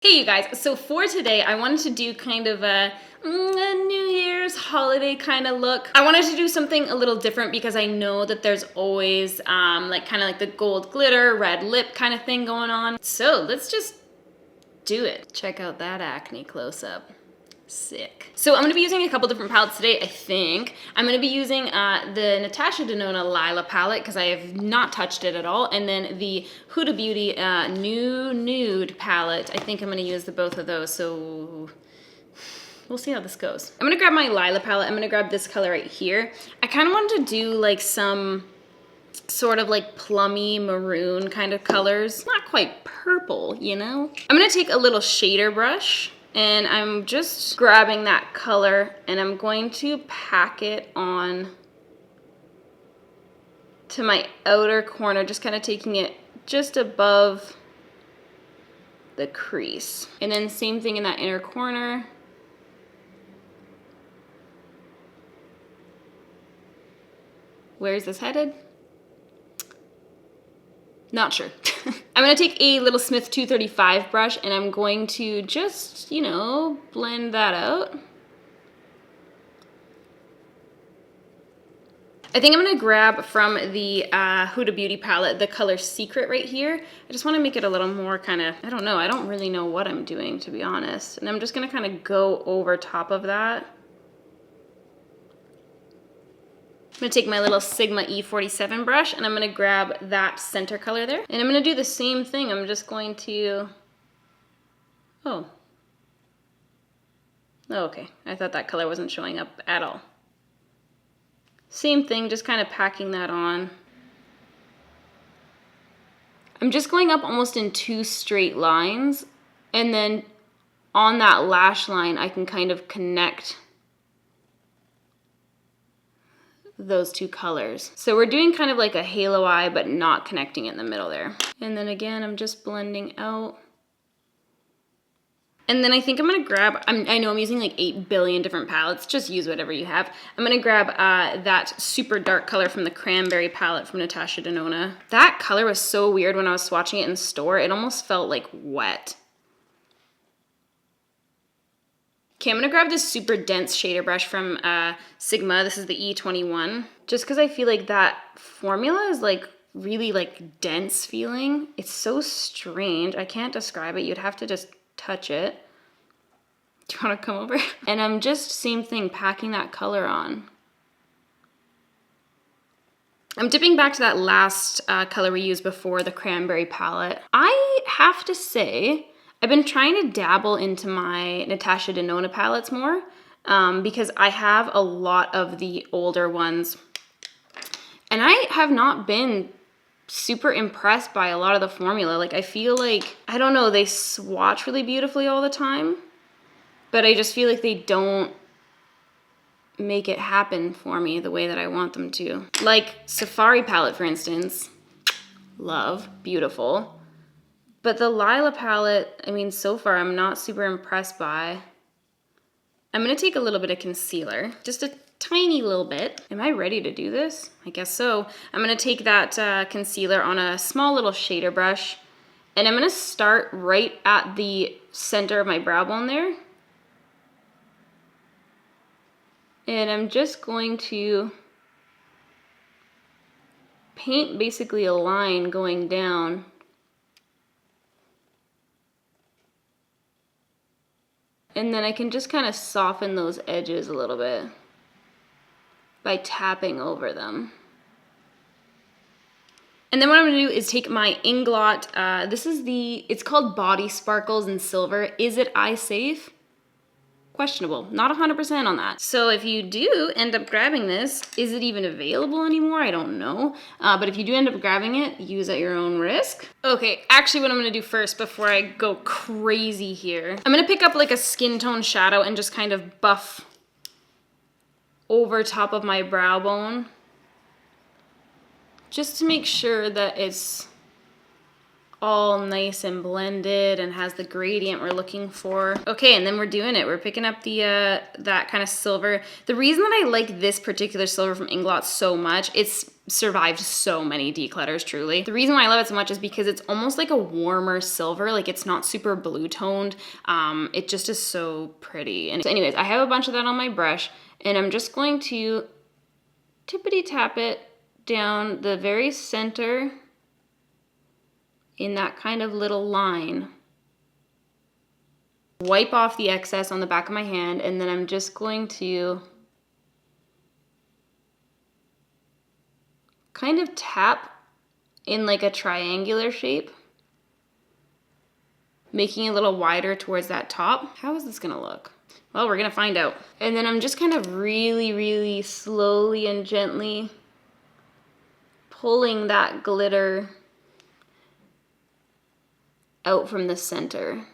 Hey you guys, so for today I wanted to do kind of a New Year's holiday kind of look. I wanted to do something a little different because I know that there's always kind of like the gold glitter, red lip kind of thing going on. So let's just do it. Check out that acne close-up. Sick. So I'm going to be using a couple different palettes today, I think. I'm going to be using the Natasha Denona Lila palette because I have not touched it at all. And then the Huda Beauty New Nude palette. I think I'm going to use both of those. So we'll see how this goes. I'm going to grab my Lila palette. I'm going to grab this color right here. I kind of wanted to do like some sort of like plummy maroon kind of colors. Not quite purple, you know? I'm going to take a little shader brush. And I'm just grabbing that color and I'm going to pack it on to my outer corner, just kind of taking it just above the crease. And then same thing in that inner corner. Where is this headed? Not sure. I'm going to take a little Smith 235 brush and I'm going to just, you know, blend that out. I think I'm going to grab from the Huda Beauty palette the color Secret right here. I just want to make it a little more kind of, I don't know, I don't really know what I'm doing, to be honest. And I'm just going to kind of go over top of that. I'm going to take my little Sigma E47 brush and I'm going to grab that center color there. And I'm going to do the same thing. I'm just going to, oh, okay. I thought that color wasn't showing up at all. Same thing, just kind of packing that on. I'm just going up almost in two straight lines. And then on that lash line, I can kind of connect those two colors. So we're doing kind of like a halo eye, but not connecting it in the middle there. And then again, I'm just blending out. And then I think I'm gonna grab, I know I'm using like 8 billion different palettes, just use whatever you have. I'm gonna grab that super dark color from the Cranberry palette from Natasha Denona. That color was so weird when I was swatching it in the store. It almost felt like wet. Okay, I'm gonna grab this super dense shader brush from Sigma. This is the E21. Just because I feel like that formula is like really like dense feeling. It's so strange. I can't describe it. You'd have to just touch it. Do you want to come over? And I'm just, same thing, packing that color on. I'm dipping back to that last color we used before, the Cranberry palette. I have to say, I've been trying to dabble into my Natasha Denona palettes more because I have a lot of the older ones. And I have not been super impressed by a lot of the formula. Like I feel like, I don't know, they swatch really beautifully all the time, but I just feel like they don't make it happen for me the way that I want them to. Like Safari palette, for instance, love, beautiful. But the Lila palette, I mean, so far I'm not super impressed by. I'm gonna take a little bit of concealer, just a tiny little bit. Am I ready to do this? I guess so. I'm gonna take that concealer on a small little shader brush, and I'm gonna start right at the center of my brow bone there. And I'm just going to paint basically a line going down. And then I can just kind of soften those edges a little bit by tapping over them. And then what I'm gonna do is take my Inglot, this is it's called Body Sparkles in Silver. Is it eye safe? Questionable, not 100% on that. So if you do end up grabbing this, is it even available anymore? I don't know. But if you do end up grabbing it, use at your own risk. Okay, actually what I'm gonna do first before I go crazy here, I'm gonna pick up like a skin tone shadow and just kind of buff over top of my brow bone, just to make sure that it's all nice and blended and has the gradient we're looking for. Okay, and then we're doing it. We're picking up the that kind of silver. The reason that I like this particular silver from Inglot so much, it's survived so many declutters, truly. The reason why I love it so much is because it's almost like a warmer silver, like it's not super blue toned. It just is so pretty. And so anyways, I have a bunch of that on my brush, and I'm just going to tippity tap it down the very center in that kind of little line. Wipe off the excess on the back of my hand, and then I'm just going to kind of tap in like a triangular shape, making it a little wider towards that top. How is this gonna look? Well, we're gonna find out. And then I'm just kind of really, really slowly and gently pulling that glitter out from the center.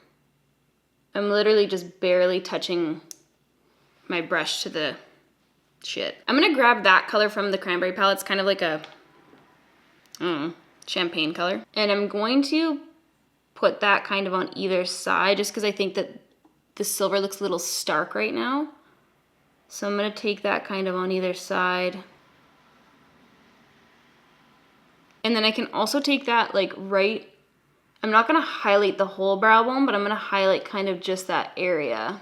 I'm literally just barely touching my brush to the shit. I'm gonna grab that color from the cranberry palette. It's kind of like a champagne color. And I'm going to put that kind of on either side just because I think that the silver looks a little stark right now. So I'm gonna take that kind of on either side. And then I can also take that like right, I'm not gonna highlight the whole brow bone, but I'm gonna highlight kind of just that area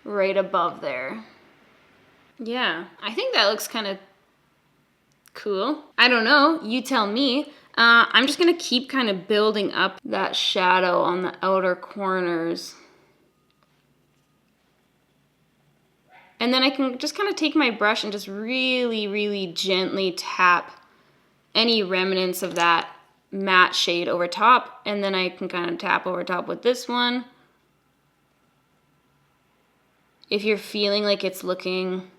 right above there. Yeah, I think that looks kind of cool. I don't know, you tell me. I'm just gonna keep kind of building up that shadow on the outer corners. And then I can just kind of take my brush and just really, really gently tap any remnants of that matte shade over top. And then I can kind of tap over top with this one. If you're feeling like it's looking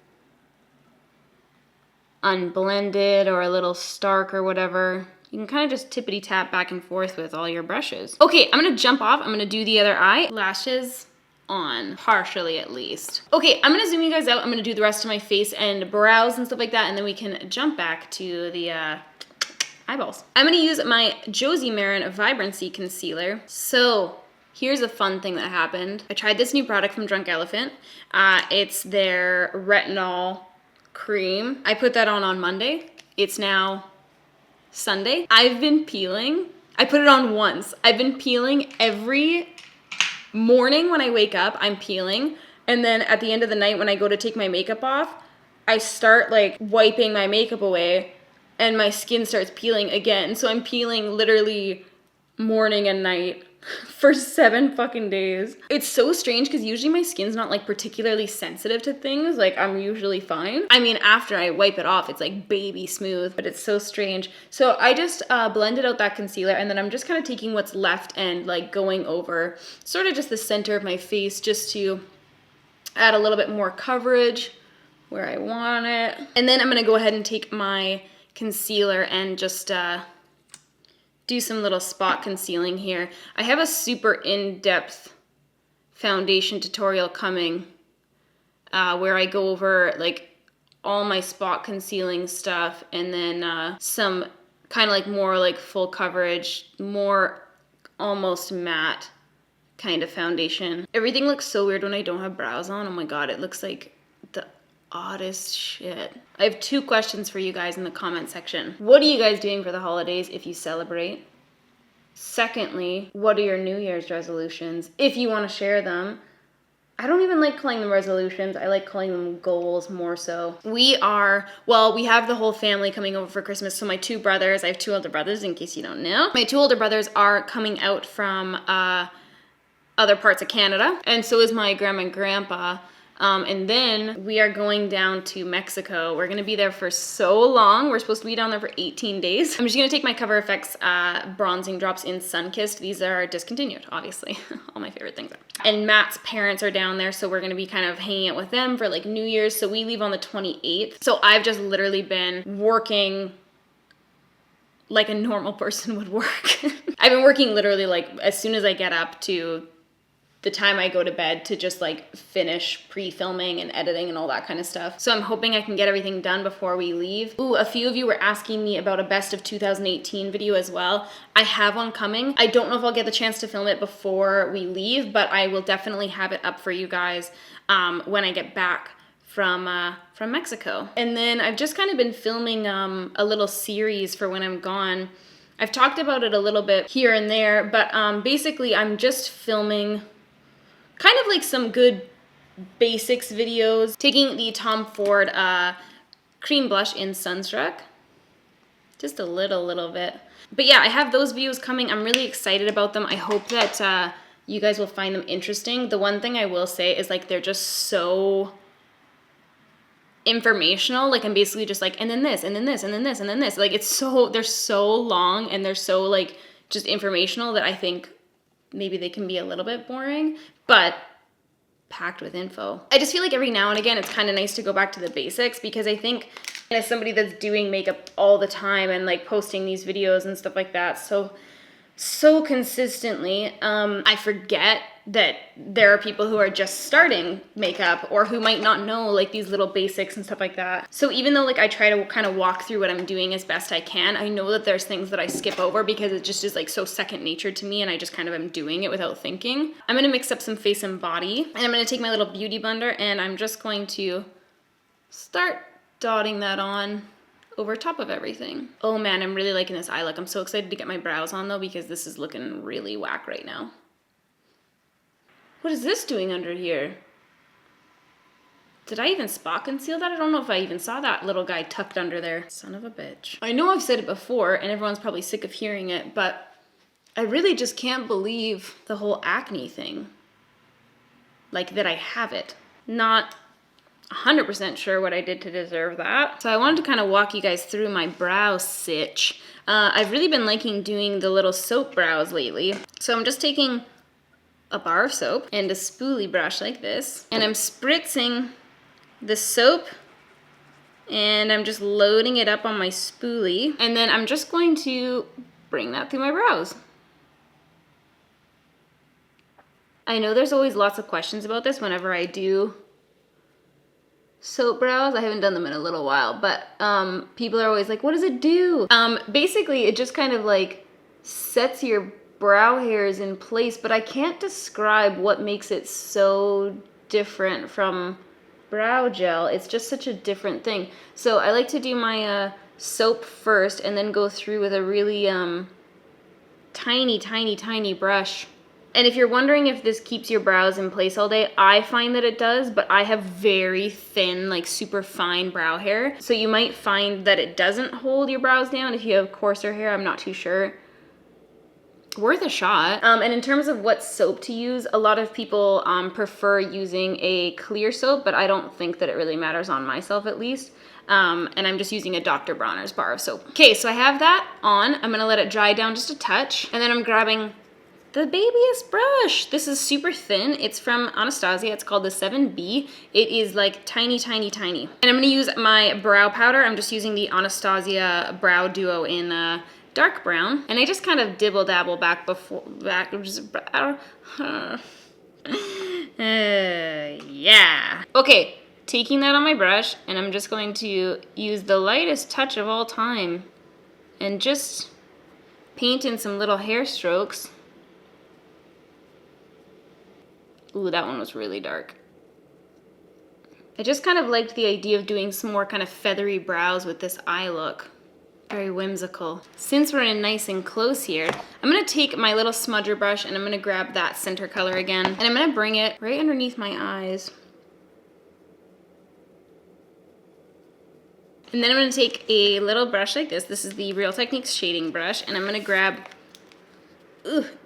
unblended or a little stark or whatever, you can kind of just tippity tap back and forth with all your brushes. Okay, I'm gonna jump off. I'm gonna do the other eye. Lashes on, partially at least. Okay, I'm gonna zoom you guys out. I'm gonna do the rest of my face and brows and stuff like that, and then we can jump back to the eyeballs. I'm gonna use my Josie Maran Vibrancy Concealer. So here's a fun thing that happened. I tried this new product from Drunk Elephant. It's their Retinol Cream. I put that on Monday. It's now Sunday. I've been peeling. I put it on once. I've been peeling every morning when I wake up, I'm peeling. And then at the end of the night when I go to take my makeup off, I start like wiping my makeup away and my skin starts peeling again. So I'm peeling literally morning and night for 7 fucking days. It's so strange because usually my skin's not like particularly sensitive to things. Like I'm usually fine. I mean, after I wipe it off, it's like baby smooth, but it's so strange. So I just blended out that concealer, and then I'm just kind of taking what's left and like going over sort of just the center of my face just to add a little bit more coverage where I want it. And then I'm gonna go ahead and take my concealer and just do some little spot concealing here. I have a super in-depth foundation tutorial coming where I go over like all my spot concealing stuff, and then some kind of like more like full coverage, more almost matte kind of foundation. Everything looks so weird when I don't have brows on. Oh my god, it looks like the oddest shit. I have 2 questions for you guys in the comment section. What are you guys doing for the holidays if you celebrate? Secondly, what are your New Year's resolutions if you want to share them? I don't even like calling them resolutions. I like calling them goals more so. We have the whole family coming over for Christmas. So my 2 brothers, I have 2 older brothers in case you don't know. My 2 older brothers are coming out from other parts of Canada, and so is my grandma and grandpa. And then we are going down to Mexico. We're gonna be there for so long. We're supposed to be down there for 18 days. I'm just gonna take my Cover FX bronzing drops in Sunkissed. These are discontinued, obviously. All my favorite things are. And Matt's parents are down there, so we're gonna be kind of hanging out with them for like New Year's. So we leave on the 28th. So I've just literally been working like a normal person would work. I've been working literally like as soon as I get up to the time I go to bed to just like finish pre-filming and editing and all that kind of stuff. So I'm hoping I can get everything done before we leave. Ooh, a few of you were asking me about a best of 2018 video as well. I have one coming. I don't know if I'll get the chance to film it before we leave, but I will definitely have it up for you guys when I get back from Mexico. And then I've just kind of been filming a little series for when I'm gone. I've talked about it a little bit here and there, but basically I'm just filming kind of like some good basics videos, taking the Tom Ford cream blush in Sunstruck, just a little bit. But yeah, I have those videos coming. I'm really excited about them. I hope that you guys will find them interesting. The one thing I will say is like they're just so informational. Like I'm basically just like, and then this, and then this, and then this, and then this. Like they're so long and they're so like just informational that I think maybe they can be a little bit boring, but packed with info. I just feel like every now and again it's kind of nice to go back to the basics, because I think as somebody that's doing makeup all the time and like posting these videos and stuff like that so consistently, I forget that there are people who are just starting makeup or who might not know like these little basics and stuff like that. So even though like I try to kind of walk through what I'm doing as best I can, I know that there's things that I skip over because it just is like so second nature to me and I just kind of am doing it without thinking. I'm gonna mix up some face and body, and I'm gonna take my little beauty blender and I'm just going to start dotting that on over top of everything. Oh man, I'm really liking this eye look. I'm so excited to get my brows on though, because this is looking really whack right now. What is this doing under here? Did I even spot conceal that? I don't know if I even saw that little guy tucked under there. Son of a bitch. I know I've said it before and everyone's probably sick of hearing it, but I really just can't believe the whole acne thing. Like that I have it. Not 100% sure what I did to deserve that. So I wanted to kind of walk you guys through my brow sitch. I've really been liking doing the little soap brows lately. So I'm just taking a bar of soap and a spoolie brush like this, and I'm spritzing the soap and I'm just loading it up on my spoolie, and then I'm just going to bring that through my brows. I know there's always lots of questions about this whenever I do soap brows. I haven't done them in a little while, but people are always like, what does it do? Basically it just kind of like sets your brow hairs in place, but I can't describe what makes it so different from brow gel. It's just such a different thing. So I like to do my soap first and then go through with a really tiny brush. And if you're wondering if this keeps your brows in place all day, I find that it does, but I have very thin, like super fine brow hair. So you might find that it doesn't hold your brows down if you have coarser hair. I'm not too sure. Worth a shot. And in terms of what soap to use, a lot of people prefer using a clear soap, but I don't think that it really matters on myself at least. And I'm just using a Dr. Bronner's bar of soap. Okay, so I have that on. I'm gonna let it dry down just a touch, and then I'm grabbing the babyest brush. This is super thin. It's from Anastasia. It's called the 7B. It is like tiny. And I'm gonna use my brow powder. I'm just using the Anastasia Brow Duo in dark brown. And I just kind of dibble dabble back. Yeah. Okay, taking that on my brush, and I'm just going to use the lightest touch of all time and just paint in some little hair strokes. Ooh, that one was really dark. I just kind of liked the idea of doing some more kind of feathery brows with this eye look. Very whimsical. Since we're in nice and close here, I'm gonna take my little smudger brush and I'm gonna grab that center color again, and I'm gonna bring it right underneath my eyes. And then I'm gonna take a little brush like this. This is the Real Techniques shading brush, and I'm gonna grab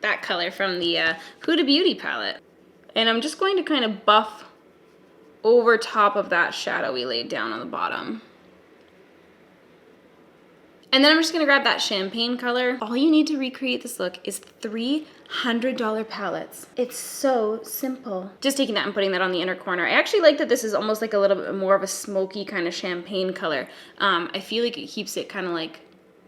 that color from the Huda Beauty palette. And I'm just going to kind of buff over top of that shadow we laid down on the bottom. And then I'm just gonna grab that champagne color. All you need to recreate this look is $300 palettes. It's so simple. Just taking that and putting that on the inner corner. I actually like that this is almost like a little bit more of a smoky kind of champagne color. I feel like it keeps it kind of like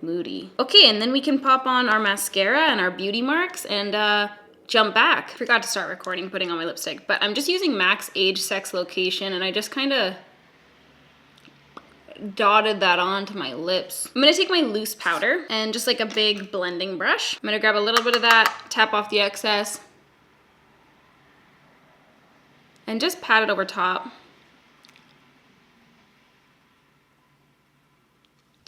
moody. Okay, and then we can pop on our mascara and our beauty marks and jump back. Forgot to start recording, putting on my lipstick, but I'm just using MAC's Age, Sex, Location, and I just kind of dotted that onto my lips. I'm gonna take my loose powder and just like a big blending brush. I'm gonna grab a little bit of that, tap off the excess, and just pat it over top.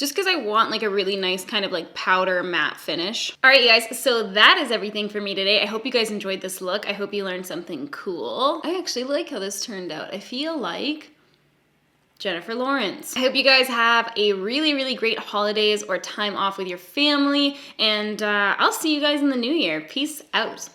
just because I want like a really nice kind of like powder matte finish. All right, you guys, so that is everything for me today. I hope you guys enjoyed this look. I hope you learned something cool. I actually like how this turned out. I feel like Jennifer Lawrence. I hope you guys have a really, really great holidays or time off with your family, and I'll see you guys in the new year. Peace out.